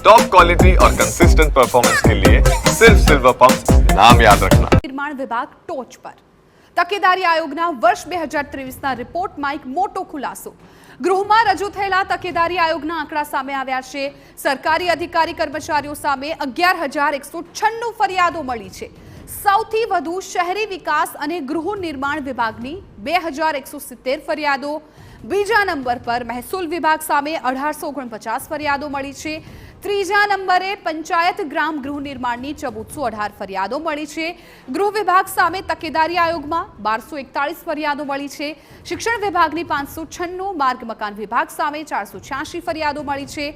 Top quality और consistent performance के लिए सिर्फ सिल्वर पंप नाम याद रखना। નિર્માણ વિભાગ ટોચ પર તકેદારી આયોગના વર્ષ 2023ના રિપોર્ટમાં એક મોટો ખુલાસો ગૃહમાં રજૂ થયેલા તકેદારી આયોગના આંકડા સામે આવ્યા છે। સરકારી અધિકારી કર્મચારીઓ સામે 11,196 ફરિયાદો મળી છે। સૌથી વધુ શહેરી વિકાસ અને ગૃહ નિર્માણ વિભાગની 2,170 ફરિયાદો, બીજા નંબર પર મહેસૂલ વિભાગ સામે 1,849 ફરિયાદો મળી છે। ત્રીજા નંબરે પંચાયત ગ્રામ ગૃહ નિર્માણની 1,418 ફરિયાદો મળી છે। ગૃહ વિભાગ સામે તકેદારી આયોગમાં 1,241 ફરિયાદો મળી છે। શિક્ષણ વિભાગની 596, માર્ગ મકાન વિભાગ સામે 486 ફરિયાદો મળી છે।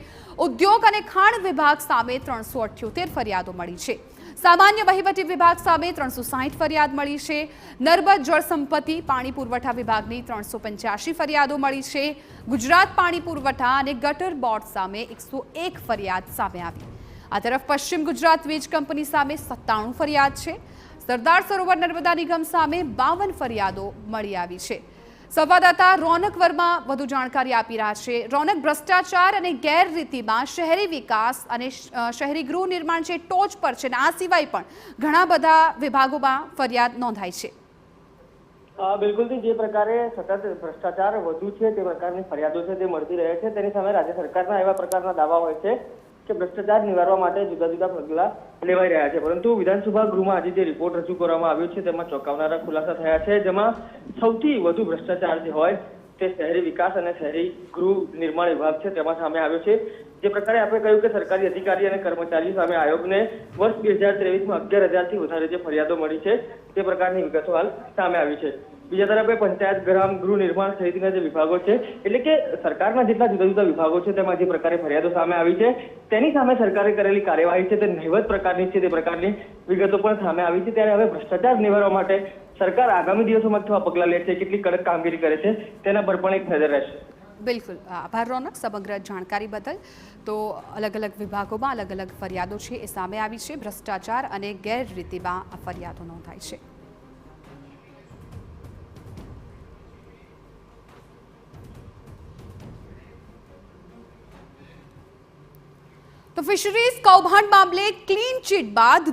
ઉદ્યોગ અને ખાણ વિભાગ સામે 378 ફરિયાદો મળી છે। સામાન્ય વહીવટી વિભાગ સામે 360 ફરિયાદ મળી છે। નર્મદ જળ સંપત્તિ પાણી પુરવઠા વિભાગની 385 ફરિયાદો મળી છે। ગુજરાત પાણી પુરવઠા અને ગટર બોર્ડ સામે 101 ફરિયાદ સામે આવી। આ તરફ પશ્ચિમ ગુજરાત વીજ કંપની સામે 97 ફરિયાદ છે। સરદાર સરોવર નર્મદા નિગમ સામે 52 ફરિયાદો મળી આવી છે। સંવાદદાતા રોનક વર્મા વધુ જાણકારી આપી રહ્યા છે। રોનક, ભ્રષ્ટાચાર અને ગેરરીતિમાં શહેરી વિકાસ અને શહેરી ગૃહ નિર્માણ છે ટોચ પર છે, આ સિવાય પણ ઘણા બધા વિભાગોમાં ફરિયાદ નોંધાઈ છે। બિલકુલ જે પ્રકારે સતત ભ્રષ્ટાચાર વધુ છે તે પ્રકારની ફરિયાદો છે તે મળતી રહે છે। તેની સામે રાજ્ય સરકારના એવા પ્રકારના દાવા હોય છે કે ભ્રષ્ટાચાર નિવારવા માટે જુદા જુદા પગલા લેવાઈ રહ્યા છે, પરંતુ વિધાનસભા ગૃહમાં આજે જે રિપોર્ટ રજૂ કરવામાં આવ્યો છે તેમાં ચોંકાવનારા ખુલાસા થયા છે, જેમાં સૌથી વધુ ભ્રષ્ટાચાર જે હોય તે શહેરી વિકાસ અને શહેરી ગૃહ નિર્માણ વિભાગ છે તેમાં સામે આવ્યો છે। જે પ્રકારે આપણે કહ્યું કે સરકારી અધિકારી અને કર્મચારીઓ સામે આયોગને વર્ષ 2023માં 11,000થી વધારે જે ફરિયાદો મળી છે તે પ્રકારની વિગતો હાલ સામે આવી છે। બીજા તરફે પંચાયત ગ્રામ ગૃહ નિર્માણ સહિતના જે વિભાગો છે, એટલે કે સરકારના જેટલા જુદા જુદા વિભાગો છે તેમાં જે પ્રકારે ફરિયાદો સામે આવી છે તેની સામે સરકારે કરેલી કાર્યવાહી છે તે નહિવત પ્રકારની છે તે પ્રકારની વિગતો પણ સામે આવી છે। ત્યારે હવે ભ્રષ્ટાચાર નિવારવા માટે સરકાર આગામી દિવસોમાં કેવા પગલાં લે છે, કેટલી કડક કામગીરી કરે છે તેના પર પણ એક નજર રહેશે। બિલકુલ, આભાર રોનક સમગ્ર જાણકારી બદલ। તો અલગ અલગ વિભાગોમાં અલગ અલગ ફરિયાદો છે એ સામે આવી છે। ભ્રષ્ટાચાર અને ગેરરીતિમાં આ ફરિયાદો નોંધાઈ છે। તો ફિશરીઝ કૌભાંડ મામલે ક્લીન ચીટ બાદ